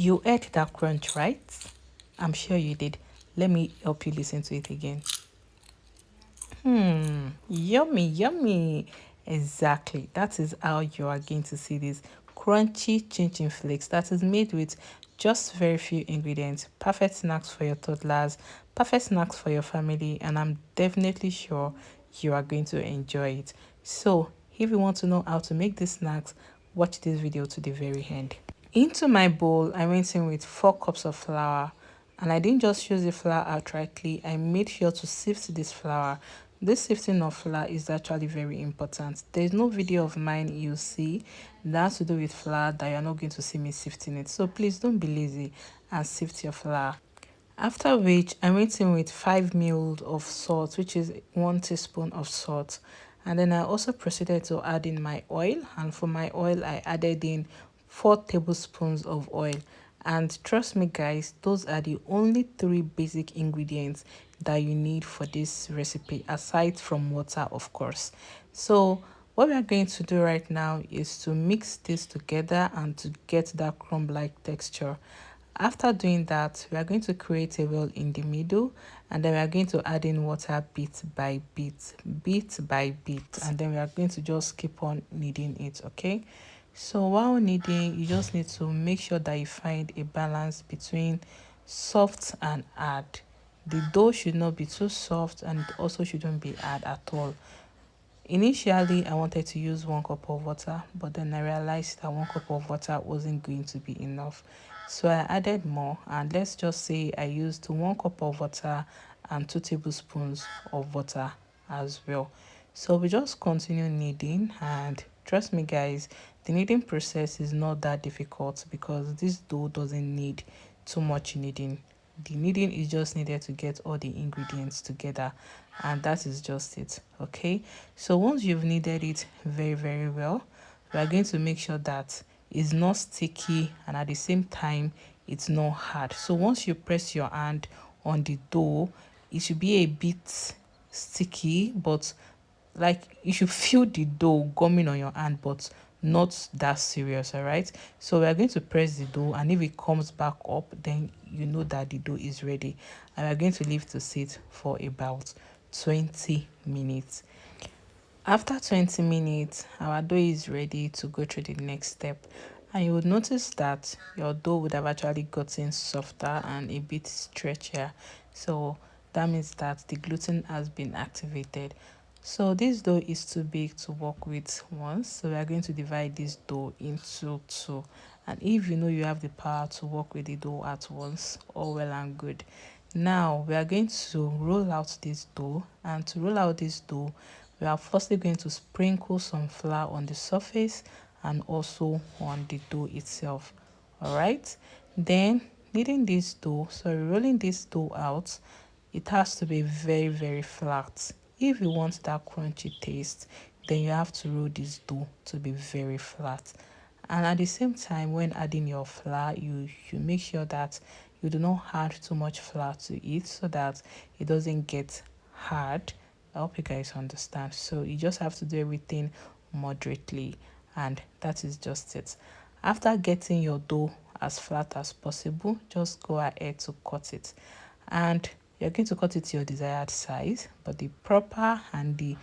You heard that crunch, right? I'm sure you did. Let me help you listen to it again. Yummy, yummy. Exactly. That is how you are going to see this crunchy chin chin flakes that is made with just very few ingredients. Perfect snacks for your toddlers, perfect snacks for your family, and I'm definitely sure you are going to enjoy it. So, if you want to know how to make these snacks, watch this video to the very end. Into my bowl, I went in with 4 cups of flour, and I didn't just use the flour outrightly. I made sure to sift this flour. This sifting of flour is actually very important. There's no video of mine you see that has to do with flour that you're not going to see me sifting it. So please don't be lazy and sift your flour. After which, I went in with 5 ml of salt, which is 1 teaspoon of salt. And then I also proceeded to add in my oil. And for my oil, I added in 4 tablespoons of oil. And trust me, guys, those are the only 3 basic ingredients that you need for this recipe, aside from water, of course. So what we are going to do right now is to mix this together and to get that crumb-like texture. After doing that, we are going to create a well in the middle, and then we are going to add in water bit by bit, and then we are going to just keep on kneading it. Okay, so while kneading, you just need to make sure that you find a balance between soft and hard. The dough should not be too soft, and it also shouldn't be hard at all. Initially, I wanted to use 1 cup of water, but then I realized that 1 cup of water wasn't going to be enough. So I added more, and let's just say I used 1 cup of water and 2 tablespoons of water as well. So we just continue kneading, and trust me guys, the kneading process is not that difficult because this dough doesn't need too much kneading. The kneading is just needed to get all the ingredients together, and that is just it. Okay, so once you've kneaded it very well, we are going to make sure that it's not sticky and at the same time it's not hard. So once you press your hand on the dough, it should be a bit sticky, but like you should feel the dough gumming on your hand, but not that serious. All right, so we are going to press the dough, and if it comes back up, then you know that the dough is ready, and we're going to leave to sit for about 20 minutes. After 20 minutes, our dough is ready to go through the next step, and you would notice that your dough would have actually gotten softer and a bit stretchier. So that means that the gluten has been activated. So this dough is too big to work with once, so we are going to divide this dough into 2. And if you know you have the power to work with the dough at once, all well and good. Now we are going to roll out this dough, and to roll out this dough, we are firstly going to sprinkle some flour on the surface and also on the dough itself. All right, then kneading this dough, sorry, rolling this dough out, it has to be very flat. If you want that crunchy taste, then you have to roll this dough to be very flat. And at the same time, when adding your flour, you make sure that you do not add too much flour to it so that it doesn't get hard. I hope you guys understand. So you just have to do everything moderately, and that is just it. After getting your dough as flat as possible, just go ahead to cut it, and you're going to cut it to your desired size, but the proper and the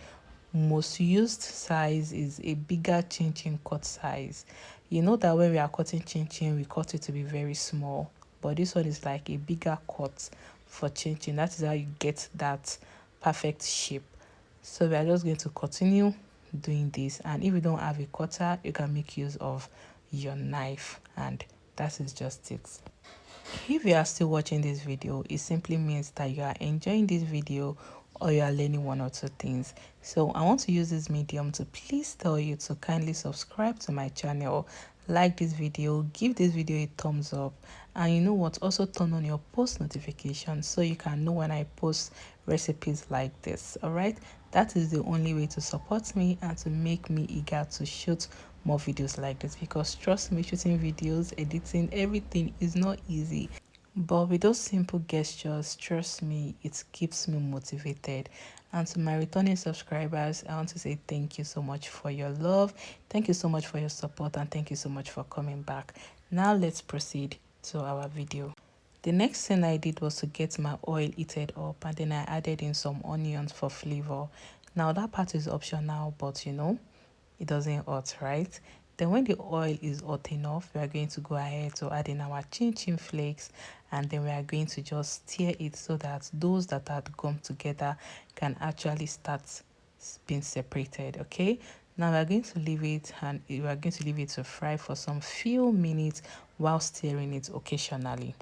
most used size is a bigger chin chin cut size. You know that when we are cutting chin chin, we cut it to be very small, but this one is like a bigger cut for chin chin. That is how you get that perfect shape. So we are just going to continue doing this, and if you don't have a cutter, you can make use of your knife, and that is just it. If you are still watching this video, it simply means that you are enjoying this video or you are learning 1 or 2 things. So I want to use this medium to please tell you to kindly subscribe to my channel, like this video, give this video a thumbs up, and you know what, also turn on your post notifications so you can know when I post recipes like this. All right, that is the only way to support me and to make me eager to shoot more videos like this, because trust me, shooting videos, editing, everything is not easy, but with those simple gestures, trust me, it keeps me motivated. And to my returning subscribers, I want to say thank you so much for your love, thank you so much for your support, and thank you so much for coming back. Now let's proceed to our video. The next thing I did was to get my oil heated up, and then I added in some onions for flavor. Now that part is optional, but it doesn't hurt, right? Then when the oil is hot enough, we are going to go ahead to add in our chin chin flakes, and then we are going to just stir it so that those that had come together can actually start being separated. Okay, now we are going to leave it, and we are going to leave it to fry for some few minutes while stirring it occasionally.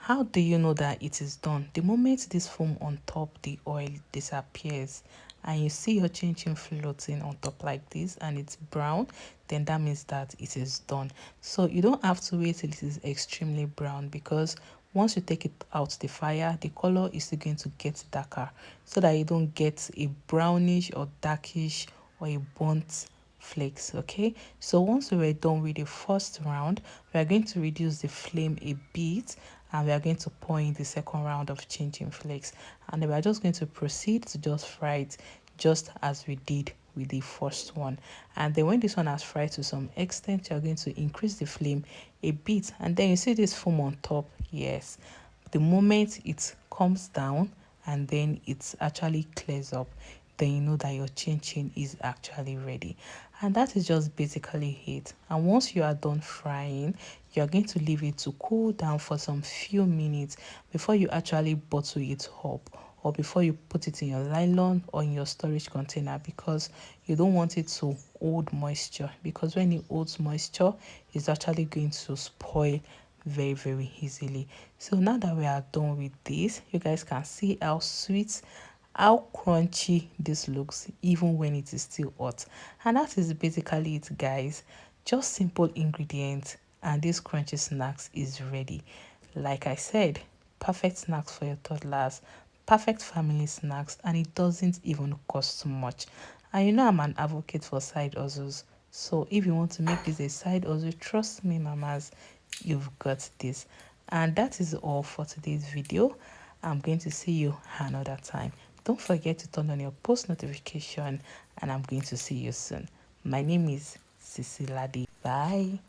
How do you know that it is done? The moment this foam on top the oil disappears and you see your chin chin floating on top like this and it's brown, then that means that it is done. So you don't have to wait till it is extremely brown, because once you take it out the fire, the color is still going to get darker, so that you don't get a brownish or darkish or a burnt flakes. Okay, so once we were done with the first round, we are going to reduce the flame a bit, and we are going to pour in the second round of chin chin flakes, and then we are just going to proceed to just fry it just as we did with the first one. And then when this one has fried to some extent, you're going to increase the flame a bit, and then you see this foam on top. Yes, the moment it comes down and then it actually clears up, then you know that your chin chin is actually ready. And that is just basically it. And once you are done frying, you are going to leave it to cool down for some few minutes before you actually bottle it up, or before you put it in your nylon or in your storage container, because you don't want it to hold moisture, because when it holds moisture, it's actually going to spoil very easily. So now that we are done with this, you guys can see how sweet, how crunchy this looks even when it is still hot. And that is basically it, guys. Just simple ingredients and this crunchy snacks is ready. Like I said, perfect snacks for your toddlers, perfect family snacks, and it doesn't even cost much. And I'm an advocate for side hustles, so if you want to make this a side hustle, trust me mamas, you've got this. And that is all for today's video. I'm going to see you another time. Don't forget to turn on your post notification, and I'm going to see you soon. My name is Sisi Ladi. Bye.